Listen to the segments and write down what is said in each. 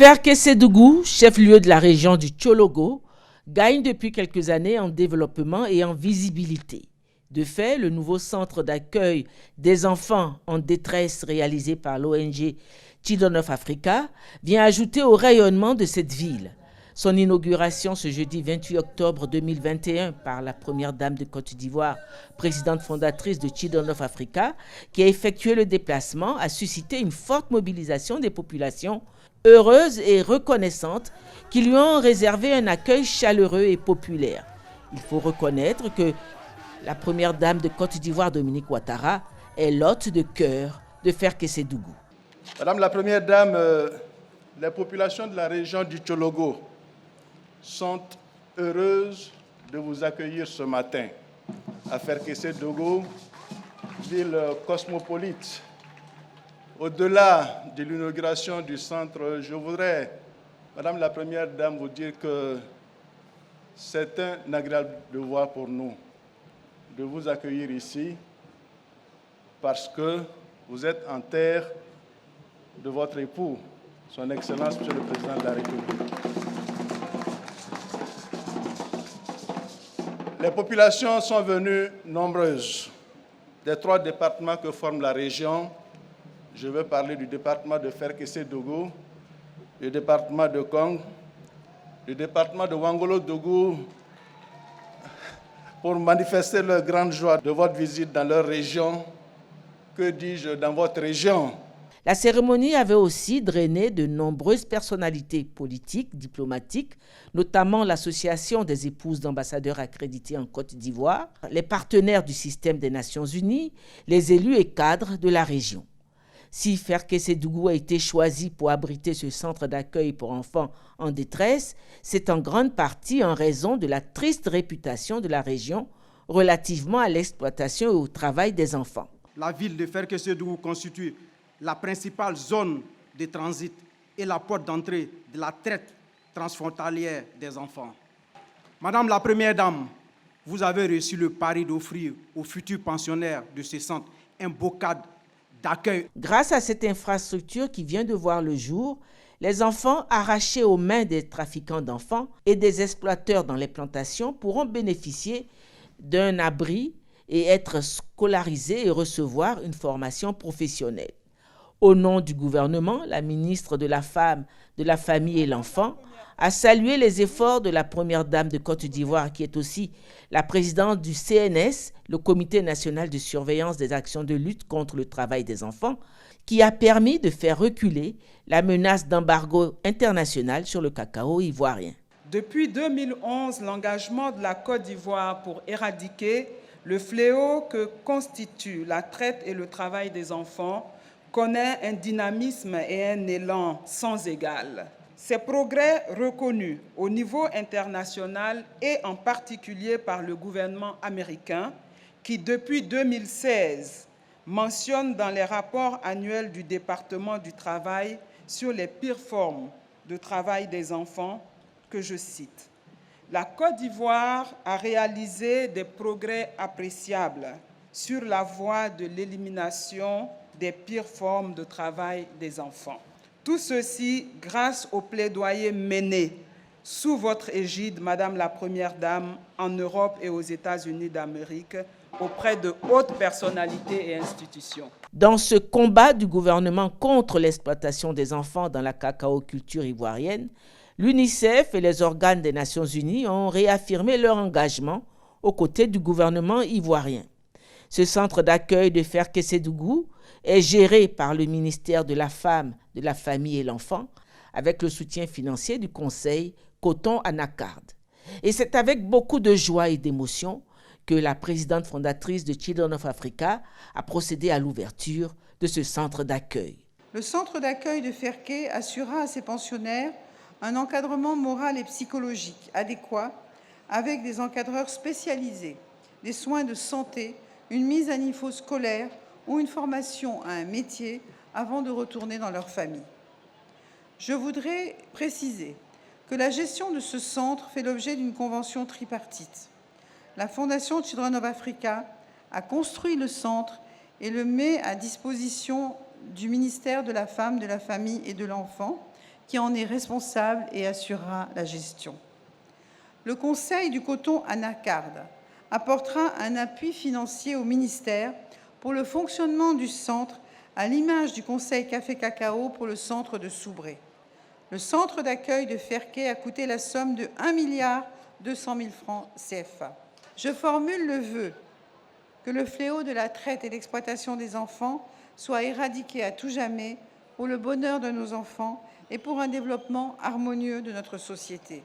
Ferkessédougou, chef-lieu de la région du Tchologo, gagne depuis quelques années en développement et en visibilité. De fait, le nouveau centre d'accueil des enfants en détresse réalisé par l'ONG Children of Africa vient ajouter au rayonnement de cette ville. Son inauguration ce jeudi 28 octobre 2021 par la première dame de Côte d'Ivoire, présidente fondatrice de Children of Africa, qui a effectué le déplacement, a suscité une forte mobilisation des populations heureuses et reconnaissantes qui lui ont réservé un accueil chaleureux et populaire. Il faut reconnaître que la première dame de Côte d'Ivoire, Dominique Ouattara, est l'hôte de cœur de Ferkessédougou. Madame la première dame, les populations de la région du Tchologo sont heureuses de vous accueillir ce matin à Ferkessédougou, ville cosmopolite. Au-delà de l'inauguration du centre, je voudrais, Madame la première dame, vous dire que c'est un agréable devoir pour nous de vous accueillir ici parce que vous êtes en terre de votre époux, son Excellence, Monsieur le Président de la République. Les populations sont venues nombreuses des 3 départements que forme la région. Je veux parler du département de Ferkessédougou, du département de Kong, du département de Ouangolo-Dougou, pour manifester leur grande joie de votre visite dans leur région. Que dis-je, dans votre région? La cérémonie avait aussi drainé de nombreuses personnalités politiques, diplomatiques, notamment l'Association des épouses d'ambassadeurs accrédités en Côte d'Ivoire, les partenaires du système des Nations Unies, les élus et cadres de la région. Si Ferkessédougou a été choisi pour abriter ce centre d'accueil pour enfants en détresse, c'est en grande partie en raison de la triste réputation de la région relativement à l'exploitation et au travail des enfants. La ville de Ferkessédougou constitue la principale zone de transit et la porte d'entrée de la traite transfrontalière des enfants. Madame la Première Dame, vous avez reçu le pari d'offrir aux futurs pensionnaires de ce centre un beau cadre d'accueil. Grâce à cette infrastructure qui vient de voir le jour, les enfants arrachés aux mains des trafiquants d'enfants et des exploiteurs dans les plantations pourront bénéficier d'un abri et être scolarisés et recevoir une formation professionnelle. Au nom du gouvernement, la ministre de la Femme, de la Famille et l'Enfant a salué les efforts de la première dame de Côte d'Ivoire, qui est aussi la présidente du CNS, le Comité national de surveillance des actions de lutte contre le travail des enfants, qui a permis de faire reculer la menace d'embargo international sur le cacao ivoirien. Depuis 2011, l'engagement de la Côte d'Ivoire pour éradiquer le fléau que constitue la traite et le travail des enfants connaît un dynamisme et un élan sans égal. Ces progrès reconnus au niveau international et en particulier par le gouvernement américain qui, depuis 2016, mentionne dans les rapports annuels du département du travail sur les pires formes de travail des enfants, que je cite. La Côte d'Ivoire a réalisé des progrès appréciables sur la voie de l'élimination des pires formes de travail des enfants. Tout ceci grâce au plaidoyer mené sous votre égide, Madame la Première Dame, en Europe et aux États-Unis d'Amérique, auprès de hautes personnalités et institutions. Dans ce combat du gouvernement contre l'exploitation des enfants dans la cacaoculture ivoirienne, l'UNICEF et les organes des Nations Unies ont réaffirmé leur engagement aux côtés du gouvernement ivoirien. Ce centre d'accueil de Ferkessédougou est géré par le ministère de la Femme, de la Famille et l'Enfant, avec le soutien financier du Conseil Coton-Anacarde. Et c'est avec beaucoup de joie et d'émotion que la présidente fondatrice de Children of Africa a procédé à l'ouverture de ce centre d'accueil. Le centre d'accueil de Ferké assurera à ses pensionnaires un encadrement moral et psychologique adéquat avec des encadreurs spécialisés, des soins de santé, une mise à niveau scolaire ou une formation à un métier avant de retourner dans leur famille. Je voudrais préciser que la gestion de ce centre fait l'objet d'une convention tripartite. La Fondation Children of Africa a construit le centre et le met à disposition du ministère de la Femme, de la Famille et de l'Enfant, qui en est responsable et assurera la gestion. Le Conseil du coton Anacarde apportera un appui financier au ministère pour le fonctionnement du centre, à l'image du Conseil Café-Cacao pour le centre de Soubré. Le centre d'accueil de Ferqué a coûté la somme de 1,2 milliard francs CFA. Je formule le vœu que le fléau de la traite et l'exploitation des enfants soit éradiqué à tout jamais pour le bonheur de nos enfants et pour un développement harmonieux de notre société.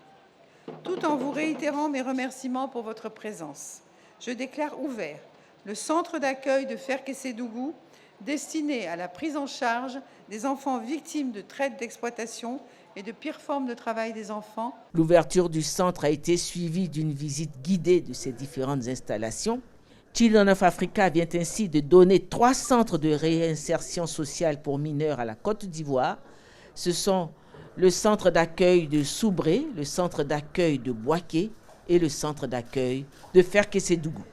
Tout en vous réitérant mes remerciements pour votre présence, je déclare ouvert le centre d'accueil de Ferqué-Sédougou destiné à la prise en charge des enfants victimes de traite d'exploitation et de pires formes de travail des enfants. L'ouverture du centre a été suivie d'une visite guidée de ces différentes installations. Children of Africa vient ainsi de donner 3 centres de réinsertion sociale pour mineurs à la Côte d'Ivoire. Ce sont le centre d'accueil de Soubré, le centre d'accueil de Boaké et le centre d'accueil de Ferqué-Sédougou.